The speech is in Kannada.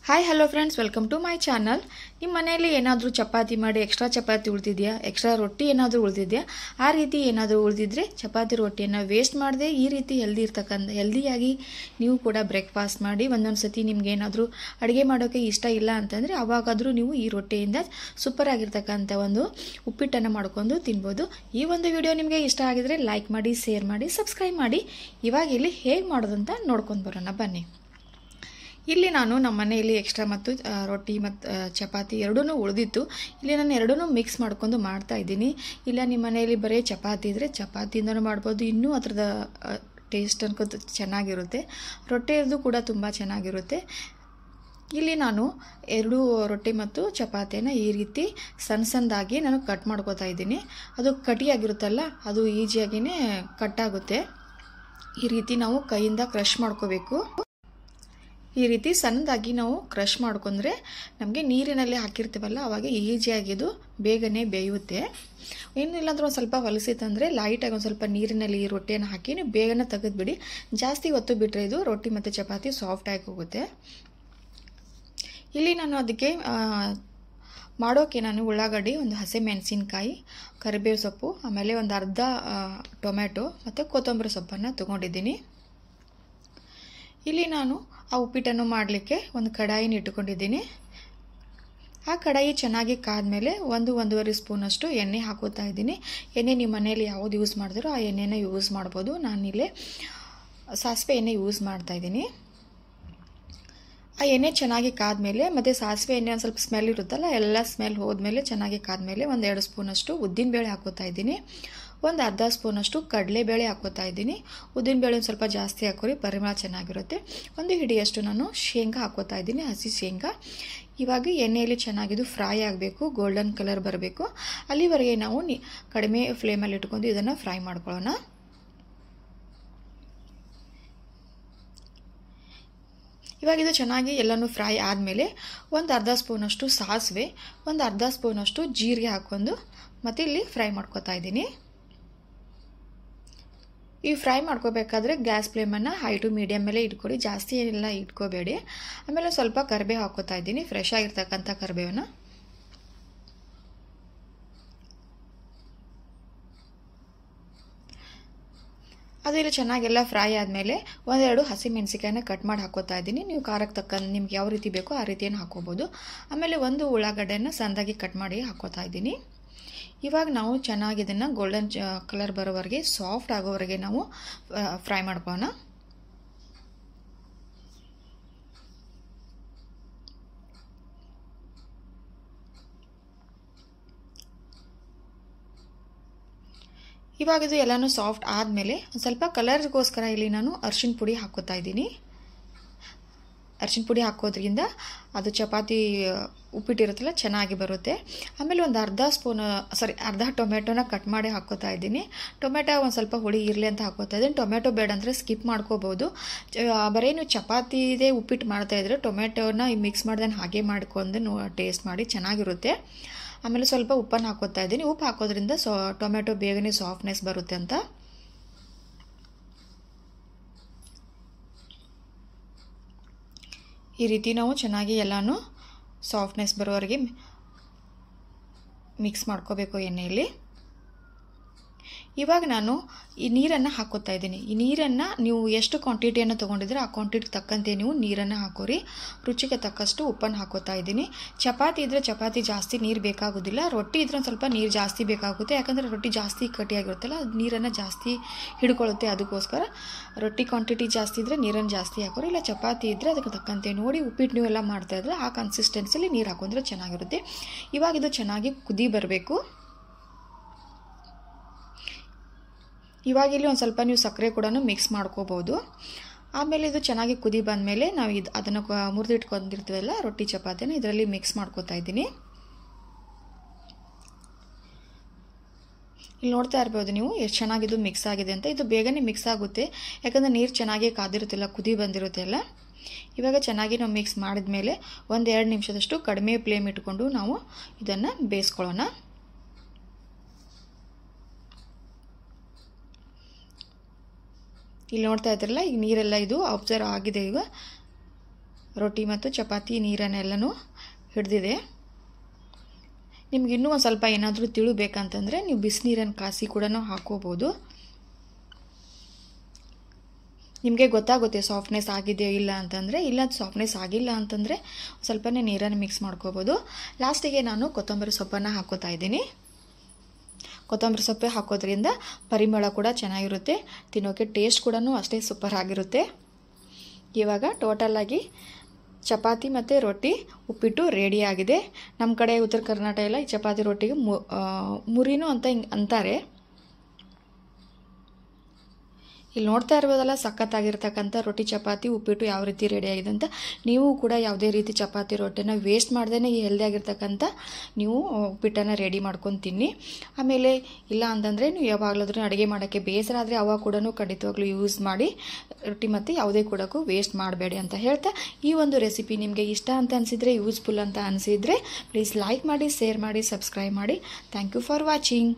Hi hello friends, welcome to my channel. ನಿಮ್ಮ ಮನೆಯಲ್ಲಿ ಏನಾದರೂ ಚಪಾತಿ ಮಾಡಿ ಎಕ್ಸ್ಟ್ರಾ ಚಪಾತಿ ಉಳಿದಿದೆಯಾ, ಎಕ್ಸ್ಟ್ರಾ ರೊಟ್ಟಿ ಏನಾದರೂ ಉಳಿದಿದೆಯಾ? ಆ ರೀತಿ ಏನಾದರೂ ಉಳಿದಿದ್ರೆ ಚಪಾತಿ ರೊಟ್ಟಿಯನ್ನು ವೇಸ್ಟ್ ಮಾಡದೆ ಈ ರೀತಿ ಹೆಲ್ದಿಯಾಗಿ ನೀವು ಕೂಡ ಬ್ರೇಕ್ಫಾಸ್ಟ್ ಮಾಡಿ. ಒಂದೊಂದು ಸತಿ ನಿಮ್ಗೆ ಏನಾದರೂ ಅಡುಗೆ ಮಾಡೋಕ್ಕೆ ಇಷ್ಟ ಇಲ್ಲ ಅಂತಂದರೆ ಅವಾಗಾದರೂ ನೀವು ಈ ರೊಟ್ಟಿಯಿಂದ ಸೂಪರ್ ಆಗಿರ್ತಕ್ಕಂಥ ಒಂದು ಉಪ್ಪಿಟ್ಟನ್ನು ಮಾಡ್ಕೊಂಡು ತಿನ್ಬೋದು. ಈ ಒಂದು ವಿಡಿಯೋ ನಿಮಗೆ ಇಷ್ಟ ಆಗಿದರೆ ಲೈಕ್ ಮಾಡಿ, ಶೇರ್ ಮಾಡಿ, ಸಬ್ಸ್ಕ್ರೈಬ್ ಮಾಡಿ. ಇವಾಗ ಇಲ್ಲಿ ಹೇಗೆ ಮಾಡೋದಂತ ನೋಡ್ಕೊಂಡು ಬರೋಣ ಬನ್ನಿ. ಇಲ್ಲಿ ನಾನು ನಮ್ಮ ಮನೆಯಲ್ಲಿ ಎಕ್ಸ್ಟ್ರಾ ಮತ್ತು ರೊಟ್ಟಿ ಮತ್ತು ಚಪಾತಿ ಎರಡೂ ಉಳಿದಿತ್ತು. ಇಲ್ಲಿ ನಾನು ಎರಡೂ ಮಿಕ್ಸ್ ಮಾಡ್ಕೊಂಡು ಮಾಡ್ತಾ ಇದ್ದೀನಿ. ಇಲ್ಲ ನಿಮ್ಮ ಮನೆಯಲ್ಲಿ ಬರೀ ಚಪಾತಿ ಇದ್ದರೆ ಚಪಾತಿಯಿಂದನೂ ಮಾಡ್ಬೋದು, ಇನ್ನೂ ಅದರದ ಟೇಸ್ಟ್ ಅನ್ಕೋತ ಚೆನ್ನಾಗಿರುತ್ತೆ. ರೊಟ್ಟಿಯದು ಕೂಡ ತುಂಬ ಚೆನ್ನಾಗಿರುತ್ತೆ. ಇಲ್ಲಿ ನಾನು ಎರಡು ರೊಟ್ಟಿ ಮತ್ತು ಚಪಾತಿಯನ್ನು ಈ ರೀತಿ ಸಣ್ಣದಾಗಿ ನಾನು ಕಟ್ ಮಾಡ್ಕೋತಾ ಇದ್ದೀನಿ. ಅದು ಕಟಿಯಾಗಿರುತ್ತಲ್ಲ, ಅದು ಈಸಿಯಾಗಿಯೇ ಕಟ್ಟಾಗುತ್ತೆ. ಈ ರೀತಿ ನಾವು ಕೈಯಿಂದ ಕ್ರಷ್ ಮಾಡ್ಕೋಬೇಕು. ಈ ರೀತಿ ಸಣ್ಣದಾಗಿ ನಾವು ಕ್ರಷ್ ಮಾಡ್ಕೊಂಡ್ರೆ ನಮಗೆ ನೀರಿನಲ್ಲಿ ಹಾಕಿರ್ತೀವಲ್ಲ ಆವಾಗ ಈಸಿಯಾಗಿ ಇದು ಬೇಗನೆ ಬೇಯುತ್ತೆ. ಏನಿಲ್ಲಾಂದ್ರೆ ಒಂದು ಸ್ವಲ್ಪ ಹೊಲಸಿತ್ತಂದರೆ ಲೈಟಾಗಿ ಒಂದು ಸ್ವಲ್ಪ ನೀರಿನಲ್ಲಿ ಈ ರೊಟ್ಟಿಯನ್ನು ಹಾಕಿ ನೀವು ಬೇಗನೆ ತೆಗೆದುಬಿಡಿ. ಜಾಸ್ತಿ ಹೊತ್ತು ಬಿಟ್ಟರೆ ಇದು ರೊಟ್ಟಿ ಮತ್ತು ಚಪಾತಿ ಸಾಫ್ಟಾಗಿ ಹೋಗುತ್ತೆ. ಇಲ್ಲಿ ನಾನು ಅದಕ್ಕೆ ಮಾಡೋಕ್ಕೆ ನಾನು ಉಳ್ಳಾಗಡ್ಡಿ, ಒಂದು ಹಸಿ ಮೆಣಸಿನ್ಕಾಯಿ, ಕರಿಬೇವು ಸೊಪ್ಪು, ಆಮೇಲೆ ಒಂದು ಅರ್ಧ ಟೊಮೆಟೊ ಮತ್ತು ಕೊತ್ತಂಬರಿ ಸೊಪ್ಪನ್ನು ತೊಗೊಂಡಿದ್ದೀನಿ. ಇಲ್ಲಿ ನಾನು ಆ ಉಪ್ಪಿಟ್ಟನ್ನು ಮಾಡಲಿಕ್ಕೆ ಒಂದು ಕಡಾಯಿನ ಇಟ್ಟುಕೊಂಡಿದ್ದೀನಿ. ಆ ಕಡಾಯಿ ಚೆನ್ನಾಗಿ ಕಾದ್ಮೇಲೆ 1-1.5 ಸ್ಪೂನಷ್ಟು ಎಣ್ಣೆ ಹಾಕೋತಾ ಇದ್ದೀನಿ. ಎಣ್ಣೆ ನಿಮ್ಮ ಮನೆಯಲ್ಲಿ ಯಾವುದು ಯೂಸ್ ಮಾಡಿದ್ರೋ ಆ ಎಣ್ಣೆನ ಯೂಸ್ ಮಾಡ್ಬೋದು. ನಾನಿಲ್ಲಿ ಸಾಸಿವೆ ಎಣ್ಣೆ ಯೂಸ್ ಮಾಡ್ತಾಯಿದ್ದೀನಿ. ಆ ಎಣ್ಣೆ ಚೆನ್ನಾಗಿ ಕಾದ್ಮೇಲೆ ಮತ್ತು ಸಾಸಿವೆ ಎಣ್ಣೆ ಒಂದು ಸ್ವಲ್ಪ ಸ್ಮೆಲ್ ಇರುತ್ತಲ್ಲ, ಎಲ್ಲ ಸ್ಮೆಲ್ ಹೋದ್ಮೇಲೆ ಚೆನ್ನಾಗಿ ಕಾದ್ಮೇಲೆ 1-2 ಸ್ಪೂನಷ್ಟು ಉದ್ದಿನಬೇಳೆ ಹಾಕೋತಾ ಇದ್ದೀನಿ. ಒಂದು ಅರ್ಧ ಸ್ಪೂನಷ್ಟು ಕಡಲೆಬೇಳೆ ಹಾಕೋತಾ ಇದ್ದೀನಿ. ಉದ್ದಿನಬೇಳೆ ಒಂದು ಸ್ವಲ್ಪ ಜಾಸ್ತಿ ಹಾಕೋರಿ, ಪರಿಮಳ ಚೆನ್ನಾಗಿರುತ್ತೆ. ಒಂದು ಹಿಡಿಯಷ್ಟು ನಾನು ಶೇಂಗಾ ಹಾಕೋತಾ ಇದ್ದೀನಿ, ಹಸಿ ಶೇಂಗಾ. ಇವಾಗ ಎಣ್ಣೆಯಲ್ಲಿ ಚೆನ್ನಾಗಿದು ಫ್ರೈ ಆಗಬೇಕು, ಗೋಲ್ಡನ್ ಕಲರ್ ಬರಬೇಕು. ಅಲ್ಲಿವರೆಗೆ ನಾವು ಕಡಿಮೆ ಫ್ಲೇಮಲ್ಲಿ ಇಟ್ಕೊಂಡು ಇದನ್ನು ಫ್ರೈ ಮಾಡ್ಕೊಳ್ಳೋಣ. ಇವಾಗ ಇದು ಚೆನ್ನಾಗಿ ಎಲ್ಲನೂ ಫ್ರೈ ಆದಮೇಲೆ ಒಂದು ಅರ್ಧ ಸ್ಪೂನಷ್ಟು ಸಾಸಿವೆ, ಒಂದು ಅರ್ಧ ಸ್ಪೂನಷ್ಟು ಜೀರಿಗೆ ಹಾಕ್ಕೊಂಡು ಮತ್ತು ಇಲ್ಲಿ ಫ್ರೈ ಮಾಡ್ಕೋತಾ ಇದ್ದೀನಿ. ಈ ಫ್ರೈ ಮಾಡ್ಕೋಬೇಕಾದ್ರೆ ಗ್ಯಾಸ್ ಫ್ಲೇಮನ್ನು ಹೈ ಟು ಮೀಡಿಯಮ್ ಮೇಲೆ ಇಟ್ಕೊಡಿ, ಜಾಸ್ತಿ ಏನೆಲ್ಲ ಇಟ್ಕೋಬೇಡಿ. ಆಮೇಲೆ ಸ್ವಲ್ಪ ಕರಿಬೇವು ಹಾಕೋತಾ ಇದ್ದೀನಿ, ಫ್ರೆಶ್ ಆಗಿರ್ತಕ್ಕಂಥ ಕರಿಬೇವನ್ನ. ಅದು ಇಲ್ಲಿ ಚೆನ್ನಾಗೆಲ್ಲ ಫ್ರೈ ಆದಮೇಲೆ 1-2 ಹಸಿ ಮೆಣಸಿಕಾಯನ್ನ ಕಟ್ ಮಾಡಿ ಹಾಕೋತಾ ಇದ್ದೀನಿ. ನೀವು ಖಾರಕ್ಕೆ ತಕ್ಕಂಗೆ ನಿಮ್ಗೆ ಯಾವ ರೀತಿ ಬೇಕೋ ಆ ರೀತಿಯನ್ನು ಹಾಕೋಬೋದು. ಆಮೇಲೆ ಒಂದು ಉಳ್ಳಾಗಡ್ಡೆಯನ್ನು ಸಣ್ಣದಾಗಿ ಕಟ್ ಮಾಡಿ ಹಾಕೋತಾ ಇದ್ದೀನಿ. ಇವಾಗ ನಾವು ಚೆನ್ನಾಗಿ ಇದನ್ನು ಗೋಲ್ಡನ್ ಕಲರ್ ಬರೋವರೆಗೆ, ಸಾಫ್ಟ್ ಆಗೋವರೆಗೆ ನಾವು ಫ್ರೈ ಮಾಡ್ಕೊಳ್ಳೋಣ. ಇವಾಗ ಇದು ಎಲ್ಲನೂ ಸಾಫ್ಟ್ ಆದಮೇಲೆ ಒಂದು ಸ್ವಲ್ಪ ಕಲರ್ಗೋಸ್ಕರ ಇಲ್ಲಿ ನಾನು ಅರಿಶಿನ ಪುಡಿ ಹಾಕೋತಾ ಇದ್ದೀನಿ. ಅರಿಶಿನ ಪುಡಿ ಹಾಕೋದ್ರಿಂದ ಅದು ಚಪಾತಿ ಉಪ್ಪಿಟ್ಟಿರುತ್ತಲ್ಲ ಚೆನ್ನಾಗಿ ಬರುತ್ತೆ. ಆಮೇಲೆ ಒಂದು ಅರ್ಧ ಟೊಮೆಟೊನ ಕಟ್ ಮಾಡಿ ಹಾಕೋತಾ ಇದ್ದೀನಿ. ಟೊಮೆಟೊ ಒಂದು ಸ್ವಲ್ಪ ಹುಳಿ ಇರಲಿ ಅಂತ ಹಾಕೋತಾ ಇದ್ದೀನಿ. ಟೊಮೆಟೊ ಬೇಡ ಅಂದರೆ ಸ್ಕಿಪ್ ಮಾಡ್ಕೋಬೋದು. ಬರೀ ನೀವು ಚಪಾತಿದೇ ಉಪ್ಪಿಟ್ಟು ಮಾಡ್ತಾಯಿದ್ರೆ ಟೊಮೆಟೊನ ಮಿಕ್ಸ್ ಮಾಡ್ದೆ ಹಾಗೆ ಮಾಡ್ಕೊಂಡು ಟೇಸ್ಟ್ ಮಾಡಿ ಚೆನ್ನಾಗಿರುತ್ತೆ. ಆಮೇಲೆ ಸ್ವಲ್ಪ ಉಪ್ಪನ್ನು ಹಾಕೋತಾ ಇದ್ದೀನಿ. ಉಪ್ಪು ಹಾಕೋದ್ರಿಂದ ಟೊಮೆಟೊ ಬೇಗನೆ ಸಾಫ್ಟ್ನೆಸ್ ಬರುತ್ತೆ ಅಂತ. ಈ ರೀತಿ ನಾವು ಚೆನ್ನಾಗಿ ಎಲ್ಲನೂ ಸಾಫ್ಟ್ನೆಸ್ ಬರೋವರೆಗೆ ಮಿಕ್ಸ್ ಮಾಡ್ಕೋಬೇಕು ಎಣ್ಣೆಯಲ್ಲಿ. ಇವಾಗ ನಾನು ಈ ನೀರನ್ನು ಹಾಕೋತಾ ಇದ್ದೀನಿ. ಈ ನೀರನ್ನು ನೀವು ಎಷ್ಟು ಕ್ವಾಂಟಿಟಿಯನ್ನು ತೊಗೊಂಡಿದ್ರೆ ಆ ಕ್ವಾಂಟಿಟಿಗೆ ತಕ್ಕಂತೆ ನೀವು ನೀರನ್ನು ಹಾಕೋರಿ. ರುಚಿಗೆ ತಕ್ಕಷ್ಟು ಉಪ್ಪನ್ನು ಹಾಕೋತಾ ಇದ್ದೀನಿ. ಚಪಾತಿ ಇದ್ದರೆ ಚಪಾತಿ ಜಾಸ್ತಿ ನೀರು ಬೇಕಾಗೋದಿಲ್ಲ, ರೊಟ್ಟಿ ಇದ್ರೆ ಒಂದು ಸ್ವಲ್ಪ ನೀರು ಜಾಸ್ತಿ ಬೇಕಾಗುತ್ತೆ. ಯಾಕಂದರೆ ರೊಟ್ಟಿ ಜಾಸ್ತಿ ಕಟ್ಟಿಯಾಗಿರುತ್ತಲ್ಲ, ಅದು ನೀರನ್ನು ಜಾಸ್ತಿ ಹಿಡ್ಕೊಳ್ಳುತ್ತೆ. ಅದಕ್ಕೋಸ್ಕರ ರೊಟ್ಟಿ ಕ್ವಾಂಟಿಟಿ ಜಾಸ್ತಿ ಇದ್ದರೆ ನೀರನ್ನು ಜಾಸ್ತಿ ಹಾಕೋರಿ. ಇಲ್ಲ ಚಪಾತಿ ಇದ್ದರೆ ಅದಕ್ಕೆ ತಕ್ಕಂತೆ ನೋಡಿ ಉಪ್ಪಿಟ್ಟು ನೀವೆಲ್ಲ ಮಾಡ್ತಾಯಿದ್ರೆ ಆ ಕನ್ಸಿಸ್ಟೆನ್ಸಿಯಲ್ಲಿ ನೀರು ಹಾಕೊಂಡ್ರೆ ಚೆನ್ನಾಗಿರುತ್ತೆ. ಇವಾಗ ಇದು ಚೆನ್ನಾಗಿ ಕುದಿ ಬರಬೇಕು. ಇವಾಗ ಇಲ್ಲಿ ಒಂದು ಸ್ವಲ್ಪ ನೀವು ಸಕ್ಕರೆ ಕೂಡ ಮಿಕ್ಸ್ ಮಾಡ್ಕೋಬೋದು. ಆಮೇಲೆ ಇದು ಚೆನ್ನಾಗಿ ಕುದಿ ಬಂದಮೇಲೆ ನಾವು ಅದನ್ನು ಮುರಿದಿಟ್ಕೊಂಡಿರ್ತೀವಲ್ಲ ರೊಟ್ಟಿ ಚಪಾತಿನ ಇದರಲ್ಲಿ ಮಿಕ್ಸ್ ಮಾಡ್ಕೋತಾ ಇದ್ದೀನಿ. ಇಲ್ಲಿ ನೋಡ್ತಾ ಇರ್ಬೋದು ನೀವು ಎಷ್ಟು ಚೆನ್ನಾಗಿದು ಮಿಕ್ಸ್ ಆಗಿದೆ ಅಂತ. ಇದು ಬೇಗನೆ ಮಿಕ್ಸ್ ಆಗುತ್ತೆ, ಯಾಕಂದರೆ ನೀರು ಚೆನ್ನಾಗಿ ಕಾದಿರುತ್ತಿಲ್ಲ, ಕುದಿ ಬಂದಿರುತ್ತೆ ಅಲ್ಲ. ಇವಾಗ ಚೆನ್ನಾಗಿ ನಾವು ಮಿಕ್ಸ್ ಮಾಡಿದ್ಮೇಲೆ 1-2 ನಿಮಿಷದಷ್ಟು ಕಡಿಮೆ ಫ್ಲೇಮ್ ಇಟ್ಕೊಂಡು ನಾವು ಇದನ್ನು ಬೇಯಿಸ್ಕೊಳ್ಳೋಣ. ಇಲ್ಲಿ ನೋಡ್ತಾ ಇದ್ರಲ್ಲ, ಈಗ ನೀರೆಲ್ಲ ಇದು ಅಬ್ಸರ್ವ್ ಆಗಿದೆ. ಈಗ ರೊಟ್ಟಿ ಮತ್ತು ಚಪಾತಿ ನೀರನ್ನೆಲ್ಲನೂ ಹಿಡಿದಿದೆ. ನಿಮ್ಗೆ ಇನ್ನೂ ಒಂದು ಸ್ವಲ್ಪ ಏನಾದರೂ ತಿಳಬೇಕಂತಂದರೆ ನೀವು ಬಿಸಿನೀರನ್ನು ಕಾಸಿ ಕೂಡ ಹಾಕ್ಕೋಬೋದು. ನಿಮಗೆ ಗೊತ್ತಾಗುತ್ತೆ ಸಾಫ್ಟ್ನೆಸ್ ಆಗಿದೆಯೋ ಇಲ್ಲ ಅಂತಂದರೆ. ಇಲ್ಲ ಸಾಫ್ಟ್ನೆಸ್ ಆಗಿಲ್ಲ ಅಂತಂದರೆ ಸ್ವಲ್ಪನೇ ನೀರನ್ನು ಮಿಕ್ಸ್ ಮಾಡ್ಕೋಬೋದು. ಲಾಸ್ಟಿಗೆ ನಾನು ಕೊತ್ತಂಬರಿ ಸೊಪ್ಪನ್ನು ಹಾಕೋತಾ ಇದ್ದೀನಿ. ಕೊತ್ತಂಬರಿ ಸೊಪ್ಪೆ ಹಾಕೋದ್ರಿಂದ ಪರಿಮಳ ಕೂಡ ಚೆನ್ನಾಗಿರುತ್ತೆ, ತಿನ್ನೋಕ್ಕೆ ಟೇಸ್ಟ್ ಕೂಡ ಅಷ್ಟೇ ಸೂಪರ್ ಆಗಿರುತ್ತೆ. ಇವಾಗ ಟೋಟಲಾಗಿ ಚಪಾತಿ ಮತ್ತು ರೊಟ್ಟಿ ಉಪ್ಪಿಟ್ಟು ರೆಡಿ ಆಗಿದೆ. ನಮ್ಮ ಕಡೆ ಉತ್ತರ ಕರ್ನಾಟಕ ಎಲ್ಲ ಈ ಚಪಾತಿ ರೊಟ್ಟಿಗೆ ಮುರಿನೂ ಅಂತ ಹಿಂಗೆ ಅಂತಾರೆ. ಇಲ್ಲಿ ನೋಡ್ತಾ ಇರ್ಬೋದಲ್ಲ ಸಖತ್ತಾಗಿರ್ತಕ್ಕಂಥ ರೊಟ್ಟಿ ಚಪಾತಿ ಉಪ್ಪಿಟ್ಟು ಯಾವ ರೀತಿ ರೆಡಿಯಾಗಿದೆ ಅಂತ. ನೀವು ಕೂಡ ಯಾವುದೇ ರೀತಿ ಚಪಾತಿ ರೊಟ್ಟಿನ ವೇಸ್ಟ್ ಮಾಡ್ದೇ ಈ ಹೆಲ್ದಿಯಾಗಿರ್ತಕ್ಕಂಥ ನೀವು ಉಪ್ಪಿಟ್ಟನ್ನು ರೆಡಿ ಮಾಡ್ಕೊಂಡು ತಿನ್ನಿ. ಆಮೇಲೆ ಇಲ್ಲ ಅಂತಂದರೆ ನೀವು ಯಾವಾಗಲಾದ್ರೂ ಅಡುಗೆ ಮಾಡೋಕ್ಕೆ ಬೇಸರ ಆದರೆ ಅವಾಗ ಕೂಡ ಖಂಡಿತವಾಗ್ಲೂ ಯೂಸ್ ಮಾಡಿ ರೊಟ್ಟಿ ಮತ್ತು ಯಾವುದೇ ಕೂಡ ವೇಸ್ಟ್ ಮಾಡಬೇಡಿ ಅಂತ ಹೇಳ್ತಾ, ಈ ಒಂದು ರೆಸಿಪಿ ನಿಮಗೆ ಇಷ್ಟ ಅಂತ ಅನಿಸಿದರೆ, ಯೂಸ್ಫುಲ್ ಅಂತ ಅನಿಸಿದರೆ ಪ್ಲೀಸ್ ಲೈಕ್ ಮಾಡಿ, ಶೇರ್ ಮಾಡಿ, ಸಬ್ಸ್ಕ್ರೈಬ್ ಮಾಡಿ. Thank you for watching.